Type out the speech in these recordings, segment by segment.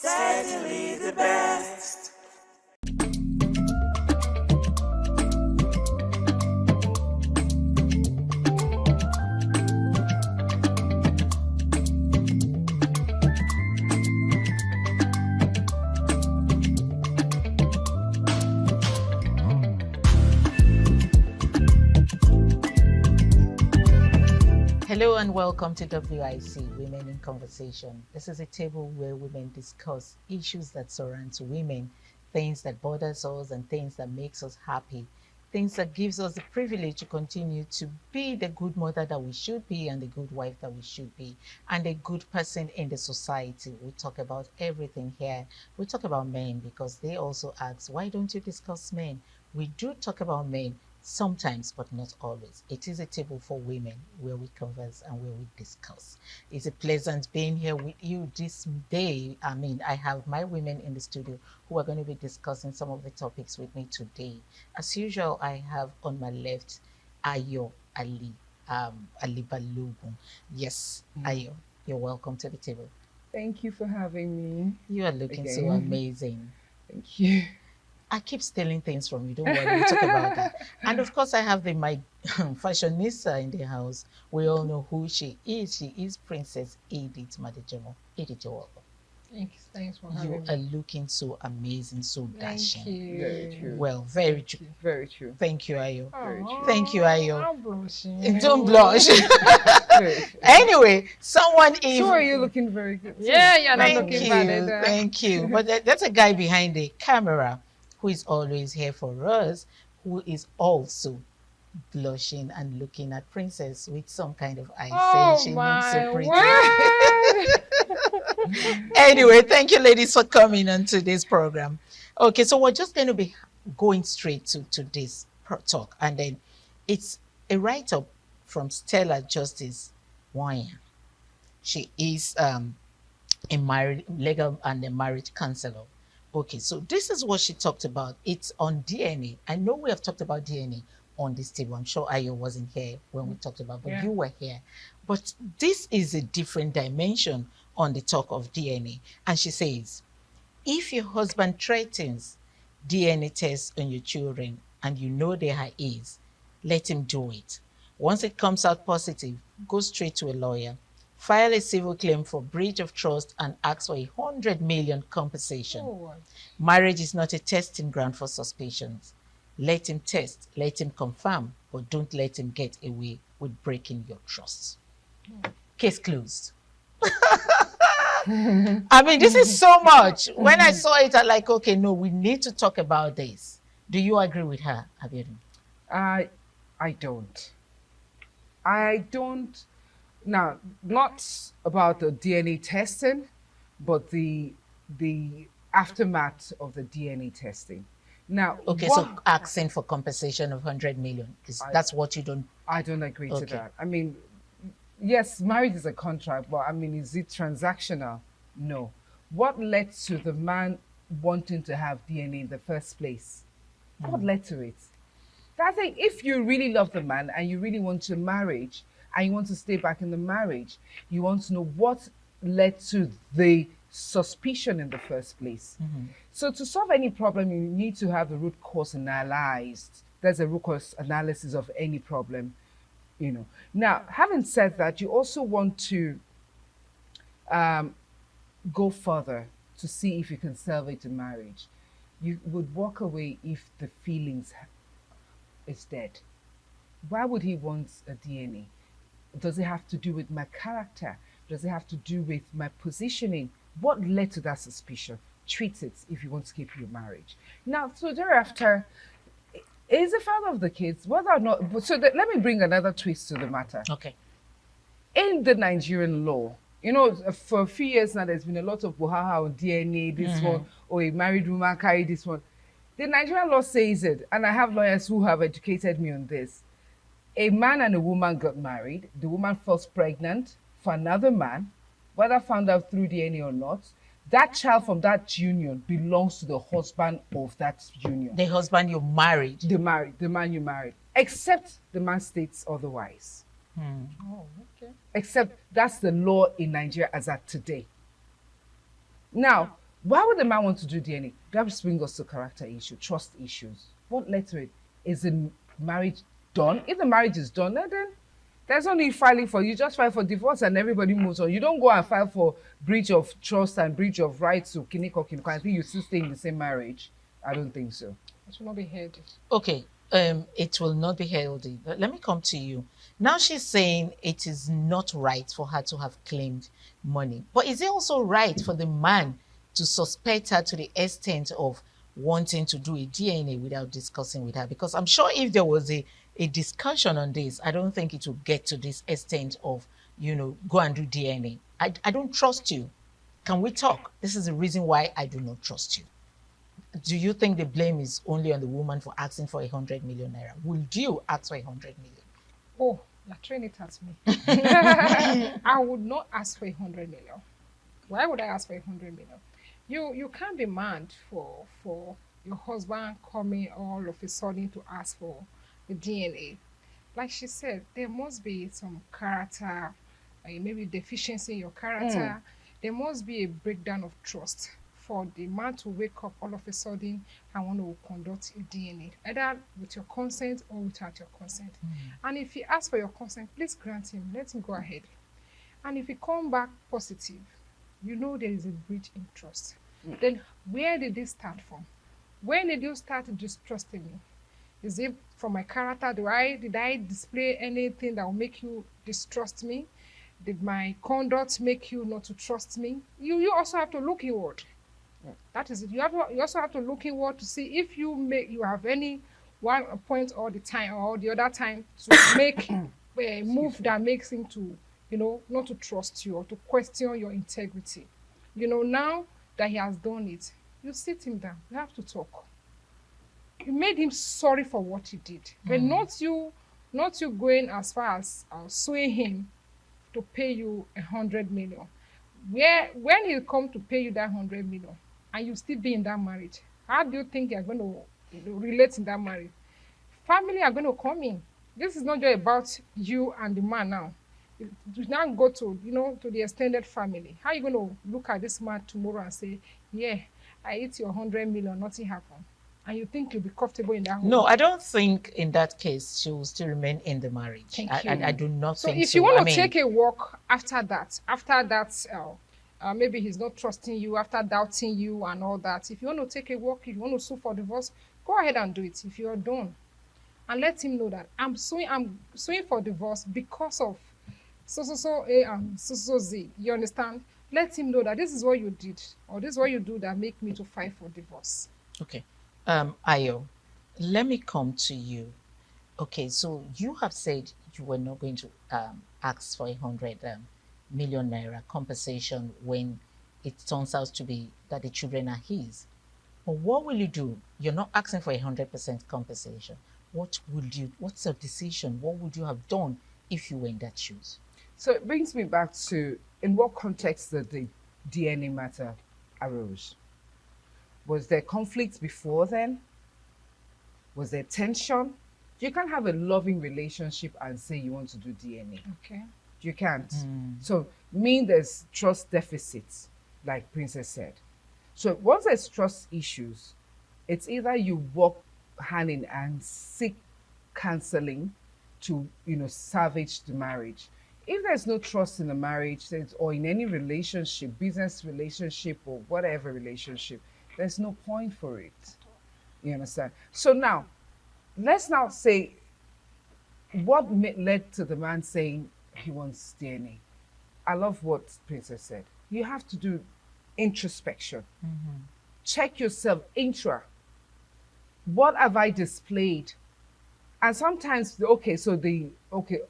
Certainly the best. Hello and welcome to WIC, Women in Conversation. This is a table where women discuss issues that surround women, things that bothers us and things that makes us happy, things that gives us the privilege to continue to be the good mother that we should be and the good wife that we should be and a good person in the society. We talk about everything here. We talk about men because they also ask, why don't you discuss men? We do talk about men sometimes, but not always. It is a table for women where we converse and where we discuss. It's a pleasant being here with you this day. I have my women in the studio who are going to be discussing some of the topics with me today. As usual, I have on my left Ayo Ali, Ali Balogun. Yes, Ayo, you're welcome to the table. Thank you for having me. You are looking so Again. amazing. Thank you. I keep stealing things from you. Don't worry, we'll talk about that. And of course, I have my fashionista in the house. We all know who she is. She is Princess Edith Madejomo. Edith, you're welcome. Thanks for You having are me. looking so amazing, so dashing. Thank you. Very true. Well, very true. Very true. Thank you, Ayo. Very true. Thank you, Ayo. I'm blushing. Don't blush. Very true. Anyway, someone is. So are you looking very good? too? Yeah, you're not Thank looking you, bad either. thank you. But that's a guy behind the camera who is always here for us, who is also blushing and looking at Princess with some kind of eye Oh saying she my looks so pretty. word. Anyway, thank you ladies for coming on to this program. Okay, so we're just going to be going straight to this talk, and then it's a write-up from Stella Justice Wine. She is a legal and a marriage counselor. Okay, so this is what she talked about. It's on DNA. I know we have talked about DNA on this table. I'm sure Ayo wasn't here when we talked about, but Yeah. you were here. But this is a different dimension on the talk of DNA. And she says, if your husband threatens DNA tests on your children and you know there are is, let him do it. Once it comes out positive, go straight to a lawyer, file a civil claim for breach of trust and ask for 100 million compensation. Oh, Marriage is not a testing ground for suspicions. Let him test, let him confirm, but don't let him get away with breaking your trust. Case closed. I mean, this is so much. When I saw it, I'm like, okay, no, we need to talk about this. Do you agree with her, Abiodun? I don't. I don't. Now, not about the DNA testing, but the aftermath of the DNA testing. Now, Okay, what- so asking for compensation of 100 million, that's what you don't. I don't agree to Okay. that. I mean, yes, marriage is a contract, but I mean, is it transactional? No. What led to the man wanting to have DNA in the first place? What led to it? I think if you really love the man and you really want to marriage and you want to stay back in the marriage, you want to know what led to the suspicion in the first place. So to solve any problem, you need to have the root cause analyzed. There's a root cause analysis of any problem, you know. Now, having said that, you also want to go further to see if you can salvage a marriage. You would walk away if the feelings is dead. Why would he want a DNA? Does it have to do with my character? Does it have to do with my positioning? What led to that suspicion? Treat it if you want to keep your marriage. Now, so thereafter, is the father of the kids, whether or not, let me bring another twist to the matter. Okay. In the Nigerian law, you know, for a few years now, there's been a lot of buhaha on DNA, this one, or a married woman carry this one. The Nigerian law says it, and I have lawyers who have educated me on this. A man and a woman got married. The woman falls pregnant for another man, whether found out through DNA or not. That child from that union belongs to the husband of that union. The husband you married. The man you married, except the man states otherwise. Oh, okay. Except that's the law in Nigeria as at today. Now, Why would the man want to do DNA? That brings us to character issue, trust issues. What led to it? Is the marriage done? If the marriage is done, then there's no need filing for you. Just file for divorce and everybody moves on. You don't go and file for breach of trust and breach of rights to kiniko. I think you still stay in the same marriage. I don't think so. It will not be heard. Okay, it will not be healthy. But let me come to you. Now she's saying it is not right for her to have claimed money. But is it also right for the man to suspect her to the extent of wanting to do a DNA without discussing with her? Because I'm sure if there was a discussion on this, I don't think it would get to this extent of, go and do DNA. I don't trust you. Can we talk? This is the reason why I do not trust you. Do you think the blame is only on the woman for asking for 100 million naira? Would you ask for 100 million? Oh, you're throwing it at me. I would not ask for 100 million. Why would I ask for 100 million? You can't be mad for your husband coming all of a sudden to ask for the DNA. Like she said, there must be some character, maybe deficiency in your character. There must be a breakdown of trust for the man to wake up all of a sudden and want to conduct a DNA, either with your consent or without your consent. And if he asks for your consent, please grant him, let him go ahead. And if he come back positive, there is a breach in trust. Then where did this start from? When did you start distrusting me? Is it from my character? Did I display anything that will make you distrust me? Did my conduct make you not to trust me? You also have to look inward. That is it. You also have to look inward to see if you have any one point or the time or the other time to make a move that makes him to, not to trust you or to question your integrity. Now that he has done it, you sit him down. You have to talk. You made him sorry for what he did, but not you going as far as suing him to pay you 100 million. When he come to pay you that 100 million, and you still be in that marriage, how do you think you're going to relate in that marriage? Family are going to come in. This is not just about you and the man now. You now go to, to the extended family. How are you going to look at this man tomorrow and say, yeah, I eat your 100 million, nothing happened? And you think you'll be comfortable in that home? No, I don't think in that case she will still remain in the marriage. Thank you. I do not think so. So if you want to take a walk after that, maybe he's not trusting you, after doubting you and all that, if you want to take a walk, if you want to sue for divorce, go ahead and do it if you're done. And let him know that I'm suing for divorce because of so A and so Z. You understand? Let him know that this is what you did or this is what you do that make me to fight for divorce. Okay. Ayo, let me come to you. Okay, so you have said you were not going to ask for 100 million naira compensation when it turns out to be that the children are his. But what will you do? You're not asking for 100% compensation. What's your decision? What would you have done if you were in that shoes? So it brings me back to, in what context did the DNA matter arose? Was there conflict before then? Was there tension? You can't have a loving relationship and say you want to do DNA. Okay. You can't. So there's trust deficits, like Princess said. So once there's trust issues, it's either you work hand in hand, seek counseling to, salvage the marriage. If there's no trust in the marriage or in any relationship, business relationship or whatever relationship, there's no point for it. You understand? So now, let's now say what led to the man saying he wants DNA. I love what Princess said. You have to do introspection. Check yourself, what have I displayed? And sometimes,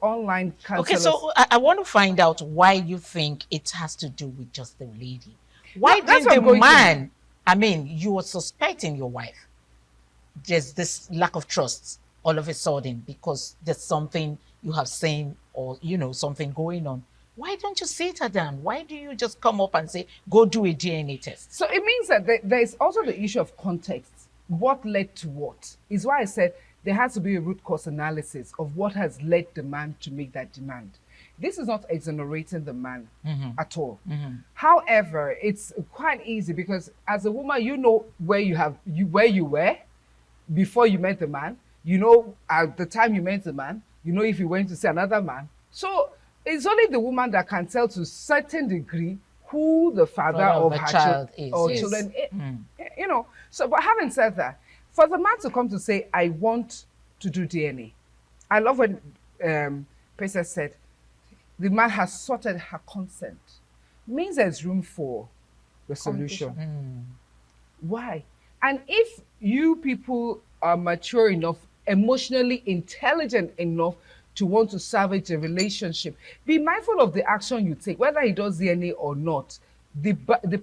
online counselors. Okay, so I want to find out why you think it has to do with just the lady. Why didn't the man, you were suspecting your wife. There's this lack of trust all of a sudden because there's something you have seen or, something going on. Why don't you sit her down? Why do you just come up and say, go do a DNA test? So it means that there's also the issue of context. What led to what? Is why I said there has to be a root cause analysis of what has led the man to make that demand. This is not exonerating the man Mm-hmm. at all. However, it's quite easy because as a woman, you know where you were before you met the man. You know at the time you met the man. You know if you went to see another man. So it's only the woman that can tell to a certain degree who the father Father of of a her child child is. or Yes. children. You know. So, but having said that, for the man to come to say, "I want to do DNA," I love when Princess said, "The man has sorted her consent." Means there's room for the solution. Why? And if you people are mature enough, emotionally intelligent enough to want to salvage a relationship, be mindful of the action you take, whether he does DNA or not. The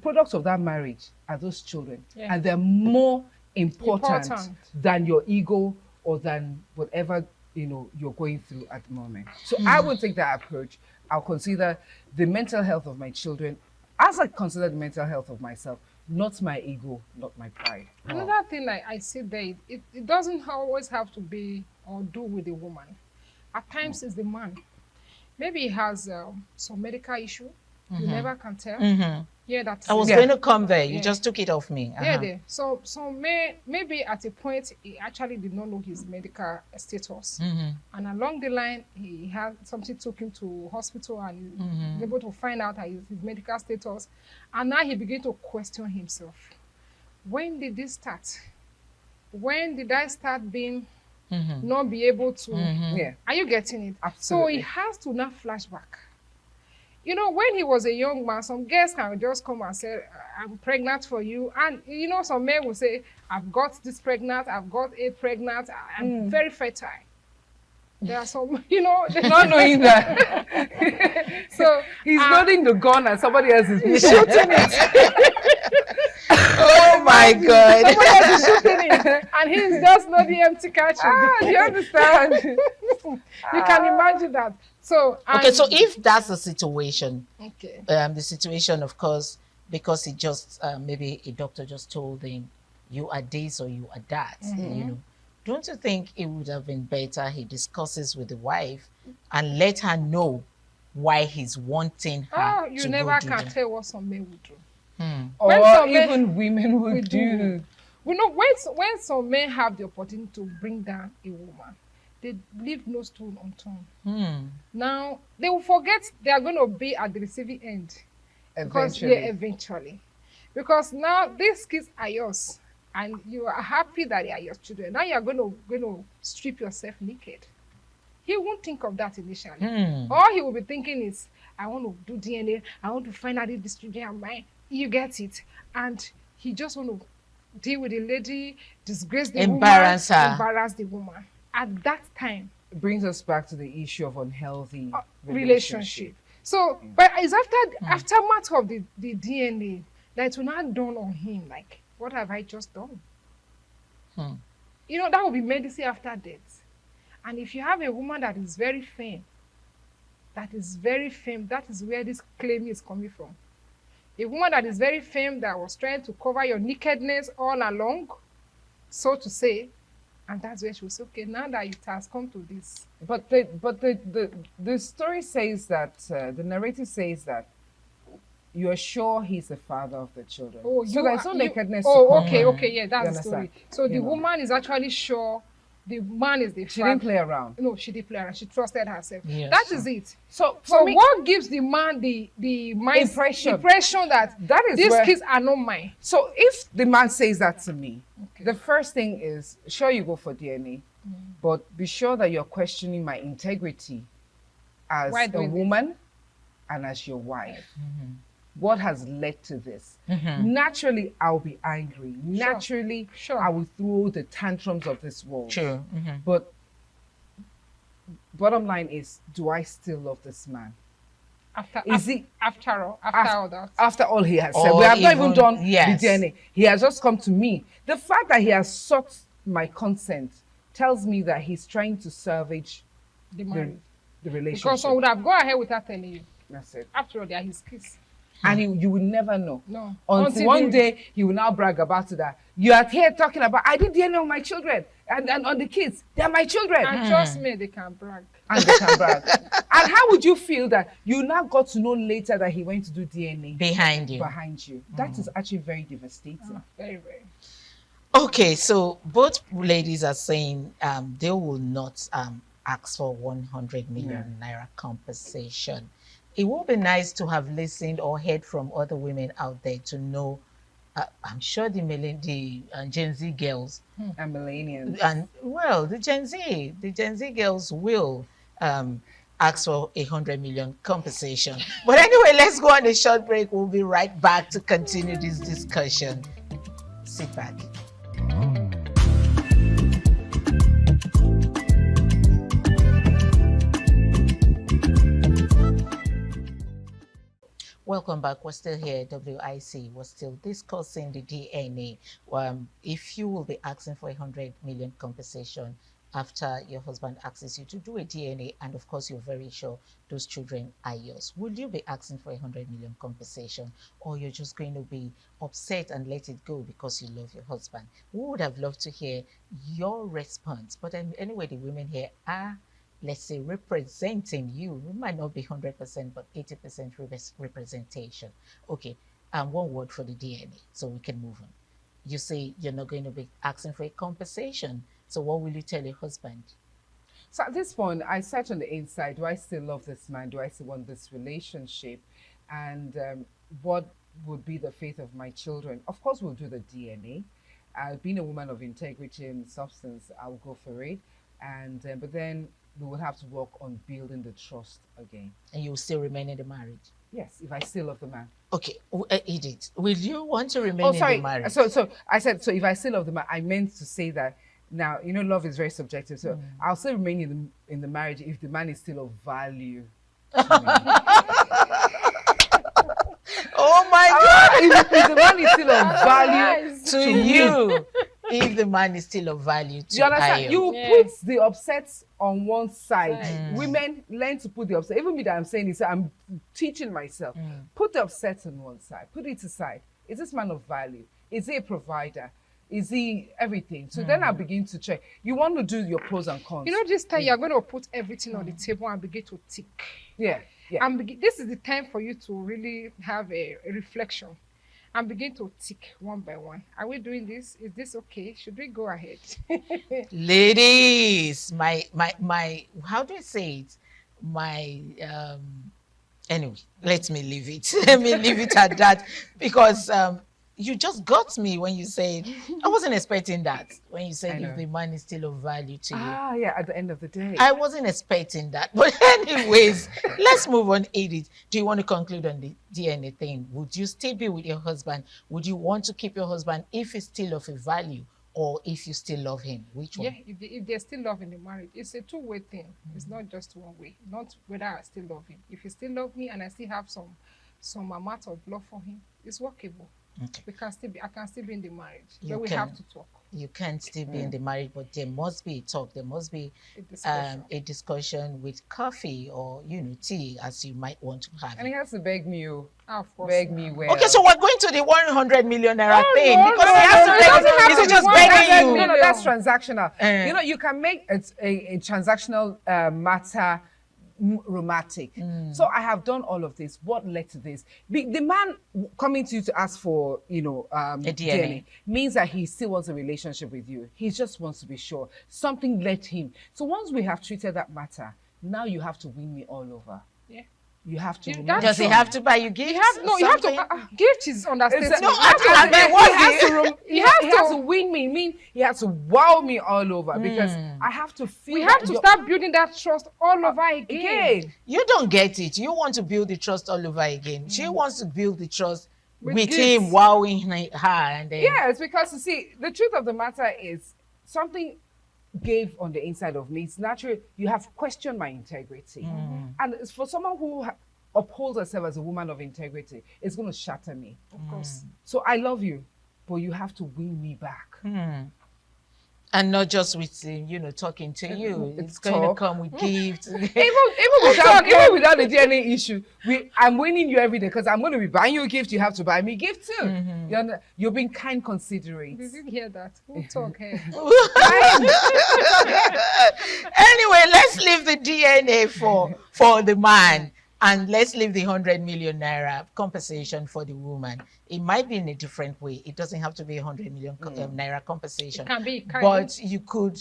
products of that marriage are those children, Yeah. and they're more important Important. than your ego or than whatever you're going through at the moment. So I would take that approach. I'll consider the mental health of my children as I consider the mental health of myself, not my ego, not my pride. Another thing I see there, it doesn't always have to be or do with the woman. At times, it's the man. Maybe he has some medical issue. You never can tell. Yeah, that's I was Yeah. going to come there. You Yeah. just took it off me. Yeah, there. So maybe at a point he actually did not know his medical status, and along the line he had something took him to hospital and he was able to find out his medical status, and now he began to question himself. When did this start? When did I start being not be able to? Yeah. Are you getting it? So Absolutely. he has to now flashback. You know, when he was a young man, some girls can just come and say, "I'm pregnant for you." And, you know, some men will say, "I've got this pregnant, I've got a pregnant, I'm very fertile." There are some, you know, Not knowing that so he's loading the gun and somebody else is shooting it. Oh my God. Somebody else is shooting it. And he's just not the empty catching. Do you understand? You can imagine that. So, Okay, so if that's the situation, okay. the situation, of course, because he just maybe a doctor just told him you are this or you are that, you know, don't you think it would have been better he discusses with the wife and let her know why he's wanting her Oh, you to never go do can that? tell what some men would do. Or When some men- even women would we do. do. We know when some men have the opportunity to bring down a woman, they leave no stone unturned. Now they will forget they are going to be at the receiving end. Eventually. Because now these kids are yours, and you are happy that they are your children. Now you are going to strip yourself naked. He won't think of that initially. All he will be thinking is, "I want to do DNA. I want to find out if this children are mine." You get it, and he just want to deal with the lady, disgrace the Embarrass woman, her. embarrass the woman. At that time, It brings us back to the issue of unhealthy relationship. So, but it's aftermath of the DNA that it will not dawn on him, like, what have I just done? You know, that will be medicine after death. And if you have a woman that is very fair, that is where this claim is coming from. A woman that is very firm, that was trying to cover your nakedness all along, so to say, and that's where she was okay. Now that it has come to this, But the story says that the narrative says that you're sure he's the father of the children. So there's no nakedness. to Oh, cover. okay, yeah, that's You the story. understand? So the You know. woman is actually sure the man is the She father. didn't play around. No, she didn't play around. She trusted herself. Yes. That is it. So So for me, what gives the man the Impression. that that is these where, kids are not mine? So if the man says that to me, Okay. the first thing is, sure, you go for DNA, but be sure that you're questioning my integrity as Why a doing this? woman and as your wife. What has led to this? Naturally, I'll be angry. Naturally, Sure. I will throw the tantrums of this world. True. But bottom line is, do I still love this man? Is he After all that? after all he has said? Or We have not even even- done yes. the DNA. He has just come to me. The fact that he has sought my consent tells me that he's trying to salvage The the, marriage. the relationship. Because some would have gone ahead without telling you. That's it. After all, they are his kids. And you will never know. No. Until one day he will now brag about it that you are here talking about, I did DNA on my children. And on the kids, they're my children. And trust me, they can brag. And they can brag. And how would you feel that you now got to know later that he went to do DNA behind you. That is actually very devastating. Very, very. Okay, so both ladies are saying they will not ask for 100 million naira compensation. It would be nice to have listened or heard from other women out there to know. I'm sure the Gen Z girls And millennials. and well, the Gen Z girls will ask for 100 million compensation. But anyway, let's go on a short break. We'll be right back to continue this discussion. Sit back. Welcome back. We're still here at WIC. We're still discussing the DNA. If you will be asking for 100 million compensation after your husband asks you to do a DNA, and of course you're very sure those children are yours, would you be asking for 100 million compensation, or you're just going to be upset and let it go because you love your husband? We would have loved to hear your response. But anyway, the women here are, let's say, representing you. It might not be 100%, but 80% representation. Okay, one word for the DNA, so we can move on. You say you're not going to be asking for a compensation. So what will you tell your husband? So at this point, I sat on the inside. Do I still love this man? Do I still want this relationship? And what would be the fate of my children? Of course, we'll do the DNA. Being a woman of integrity and substance, I'll go for it. And but then we will have to work on building the trust again. And you will still remain in the marriage? Yes, if I still love the man. Okay, Edith, will you want to remain in the marriage? So I said, so if I still love the man, I meant to say that. Now, you know, love is very subjective. So I'll still remain in the marriage if the man is still of value to me. Oh my God! If the man is still of value to you, if the man is still of value to you understand? Ayo. You put the upsets on one side. Women learn to put the upset. Even me that I'm saying this, I'm teaching myself. Put the upsets on one side. Put it aside. Is this man of value? Is he a provider? Is he everything? So then I begin to check. You want to do your pros and cons. You know, this time you're going to put everything on the table and begin to tick. Yeah. And this is the time for you to really have a reflection and begin to tick one by one. Are we doing this? Is this okay? Should we go ahead? Ladies, my how do you say it? Anyway, let me leave it. Let me leave it at that, because you just got me when you said, I wasn't expecting that. When you said if the man is still of value to you. Yeah, at the end of the day. I wasn't expecting that. But anyways, let's move on, Edith. Do you want to conclude on the DNA thing? Would you still be with your husband? Would you want to keep your husband if he's still of a value, or if you still love him? Which one? Yeah, if they're still loving the marriage, it's a two-way thing. It's not just one way. Not whether I still love him. If he still love me and I still have some amount of love for him, it's workable. Okay. I can still be in the marriage, but we have to talk. You can't still be in the marriage, but there must be a talk. There must be a discussion with coffee or tea, as you might want to have. And he has to beg me, of course, beg me well. Okay, so we're going to the 100 million naira thing, no, because no, he has no, to it doesn't beg. have Is to he be just 100 begging you? No, that's transactional. Eh. You can make a transactional matter romantic. So I have done all of this. What led to this? The man coming to you to ask for, DNA means that he still wants a relationship with you. He just wants to be sure. Something led him. So once we have treated that matter, now you have to win me all over. Yeah. You have to. Does he have to buy you gifts? You have to. Gift is understatement. No, he has to win me. Mean he has to wow me all over, because I have to feel. We have to start building that trust all over again. You don't get it. You want to build the trust all over again. She wants to build the trust with gifts. him, wowing her, and then. Yes, because you see, the truth of the matter is something gave on the inside of me. It's natural. You have questioned my integrity, and it's for someone who upholds herself as a woman of integrity, it's going to shatter me. Of course. So I love you, but you have to win me back. And not just with, talking to you. It's going to Talk. come with gifts. Even without the DNA issue, I'm winning you every day because I'm going to be buying you a gift. You have to buy me a gift too. You're being kind, considerate. Did you hear that? Who talk here? Anyway, let's leave the DNA for the man. And let's leave the 100 million naira compensation for the woman. It might be in a different way. It doesn't have to be 100 million naira compensation. It can be kind. But you could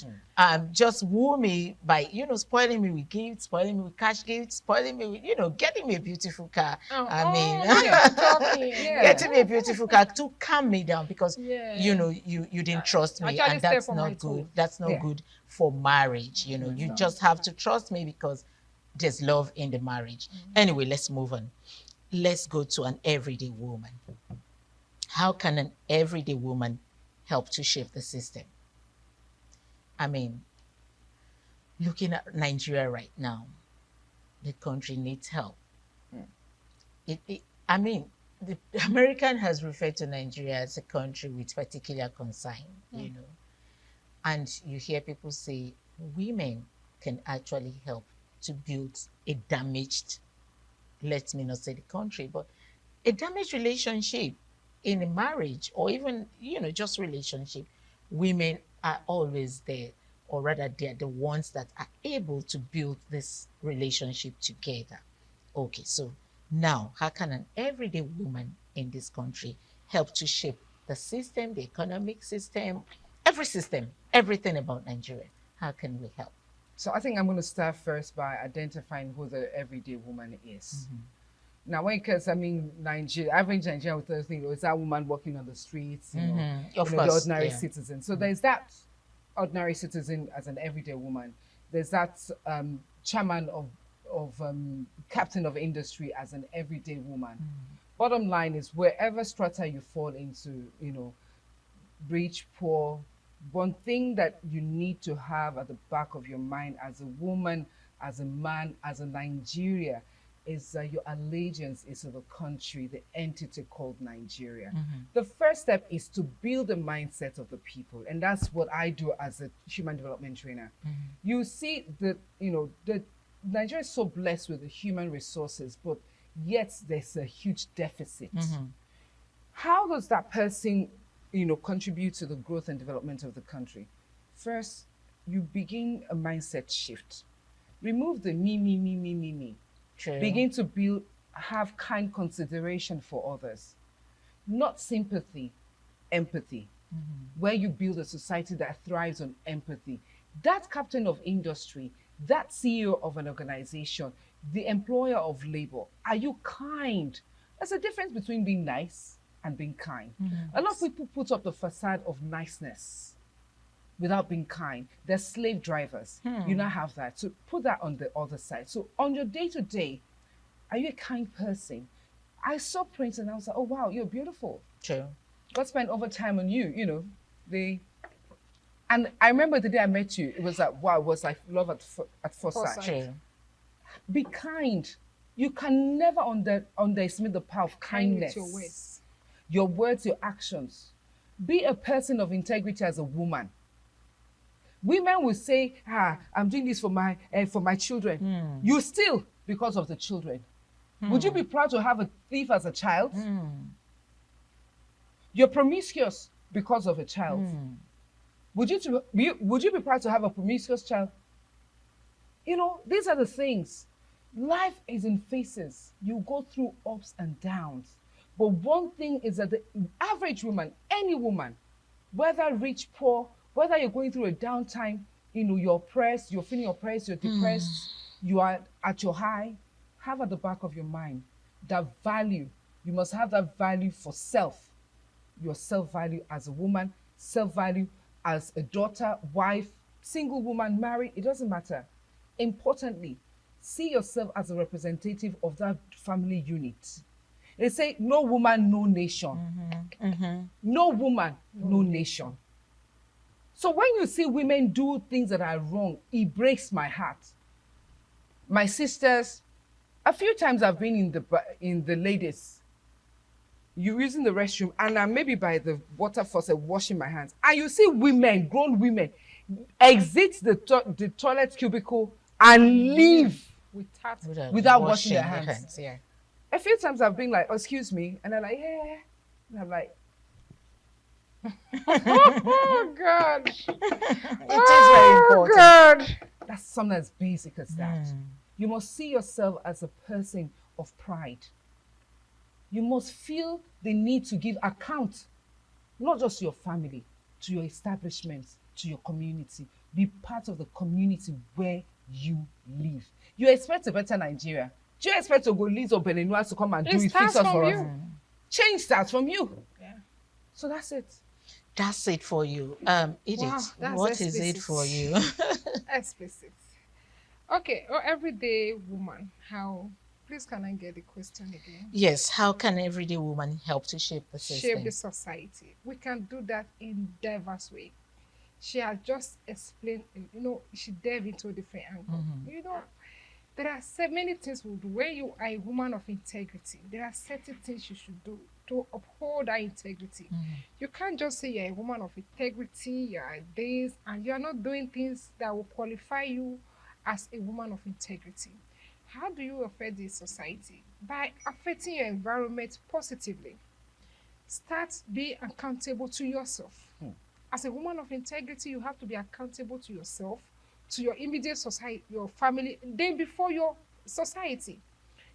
just woo me by, spoiling me with gifts, spoiling me with cash gifts, spoiling me with, getting me a beautiful car. Getting me a beautiful car to calm me down because, you didn't trust me. Actually, And that's not good. That's not good for marriage. You just have to trust me because there's love in the marriage. Anyway, let's move on. Let's go to an everyday woman. How can an everyday woman help to shape the system? I mean, looking at Nigeria right now, the country needs help. The American has referred to Nigeria as a country with particular concern, And you hear people say women can actually help to build a damaged, let me not say the country, but a damaged relationship in a marriage or even, just relationship. Women are always there, or rather they're the ones that are able to build this relationship together. Okay, so now how can an everyday woman in this country help to shape the system, the economic system, everything about Nigeria? How can we help? So I think I'm going to start first by identifying who the everyday woman is. Now, because Nigeria, average Nigerian would think it's that woman walking on the streets, the ordinary citizen. So there's that ordinary citizen as an everyday woman. There's that chairman of captain of industry as an everyday woman. Bottom line is wherever strata you fall into, rich, poor. One thing that you need to have at the back of your mind as a woman, as a man, as a Nigeria, is that your allegiance is to the country, the entity called Nigeria. The first step is to build the mindset of the people. And that's what I do as a human development trainer. You see that, Nigeria is so blessed with the human resources, but yet there's a huge deficit. How does that person contribute to the growth and development of the country? First, you begin a mindset shift. Remove the me. True. Begin to have kind consideration for others. Not sympathy, empathy. Where you build a society that thrives on empathy. That captain of industry, that CEO of an organization, the employer of labor, are you kind? There's a difference between being nice and being kind. A lot of people put up the facade of niceness without being kind. They're slave drivers. You now have that. So put that on the other side. So on your day-to-day, are you a kind person? I saw Prince and I was like, oh wow, you're beautiful. True. God spent over time on you, and I remember the day I met you, it was like, wow, it was like love at first sight. True. Be kind. You can never underestimate the power of kindness. Your words. Your words, your actions. Be a person of integrity as a woman. Women will say, I'm doing this for my children. You still, because of the children. Would you be proud to have a thief as a child? You're promiscuous because of a child. Would you be proud to have a promiscuous child? These are the things. Life is in phases. You go through ups and downs. But one thing is that the average woman, any woman, whether rich, poor, whether you're going through a downtime, you're oppressed, you're feeling oppressed, you're depressed, you are at your high, have at the back of your mind that value. You must have that value for self. Your self-value as a woman, self-value as a daughter, wife, single woman, married, it doesn't matter. Importantly, see yourself as a representative of that family unit. They say, no woman, no nation. No woman, no nation. So when you see women do things that are wrong, it breaks my heart. My sisters, a few times I've been in the ladies. you're using the restroom, and I'm maybe by the water faucet washing my hands, and you see women, grown women, exit the toilet cubicle and leave without washing their hands. Yeah. A few times I've been like, oh, excuse me, and they're like, yeah, and I'm like, Oh God. It is very Oh important. God. that's something as basic as that. You must see yourself as a person of pride. You must feel the need to give account, not just to your family, to your establishment, to your community. Be part of the community where you live. You expect a better Nigeria. Do you expect Ogolese or Belenua to come and do It it, starts fix us from for you. us? Change starts from you. Yeah. So that's it. That's it for you. Edith, Wow, that's what is it explicit. for you? Explicit. Okay, everyday woman. How? Please, can I get the question again? Yes, how can everyday woman help to shape the system? Shape the society. We can do that in diverse way. She has just explained. She delved into a different angle. There are so many things we do. When you are a woman of integrity, there are certain things you should do to uphold that integrity. You can't just say you're a woman of integrity, you're this, and you're not doing things that will qualify you as a woman of integrity. How do you affect the society? By affecting your environment positively. Start being accountable to yourself. As a woman of integrity, you have to be accountable to yourself, to your immediate society, your family, then before your society.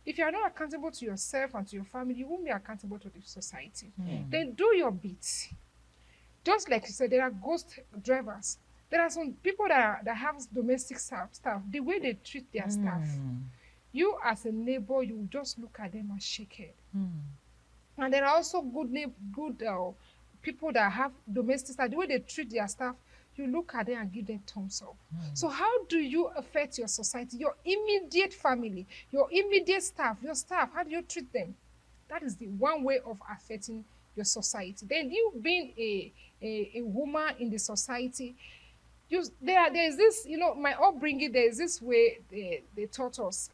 If you are not accountable to yourself and to your family, you won't be accountable to the society. Then do your bit. Just like you said, there are ghost drivers. There are some people that have domestic staff, the way they treat their staff. You as a neighbor, you just look at them and shake head. And there are also good people that have domestic staff. The way they treat their staff, you look at them and give them thumbs up. So how do you affect your society, your immediate family, your immediate staff, your staff? How do you treat them? That is the one way of affecting your society. Then you being a woman in the society, there is this, my upbringing, there is this way they taught us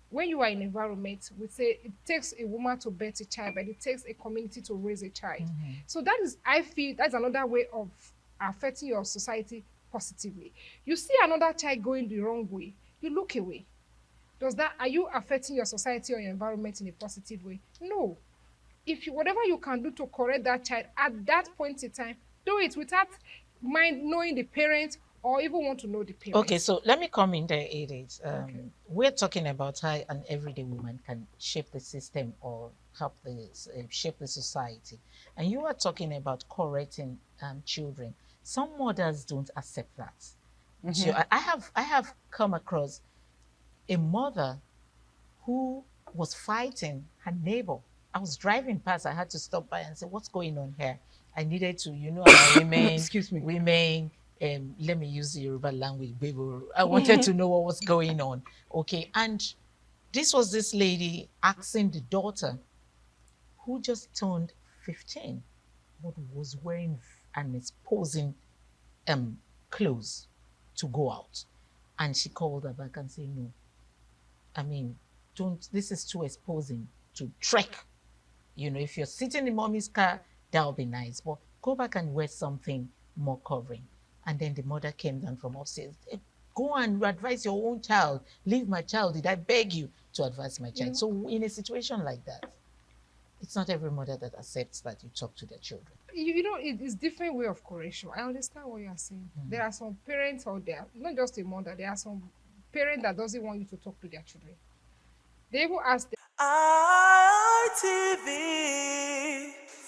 when you are in environment, we say it takes a woman to bear a child, but it takes a community to raise a child. So that is, I feel, that's another way of affecting your society positively. You see another child going the wrong way, you look away. Are you affecting your society or your environment in a positive way? No. Whatever you can do to correct that child at that point in time, do it without mind knowing the parent or even want to know the parent. Okay, so let me come in there, Edith. We're talking about how an everyday woman can shape the system or help shape the society. And you are talking about correcting children. Some mothers don't accept that. So I have come across a mother who was fighting her neighbor. I was driving past, I had to stop by and say, what's going on here? I needed to, our women, Excuse me. women, let me use the Yoruba language, baby. I wanted to know what was going on. Okay, and this was this lady asking the daughter who just turned 15, but was wearing and exposing clothes to go out. And she called her back and said, no, I mean, this is too exposing to trek. If you're sitting in mommy's car, that'll be nice, but go back and wear something more covering. And then the mother came down from upstairs. Go and advise your own child. Leave my child. Did I beg you to advise my child? So in a situation like that, it's not every mother that accepts that you talk to their children. It's different way of correction. I understand what you are saying. There are some parents out there, not just a mother, there are some parents that doesn't want you to talk to their children. They will ask them, ITV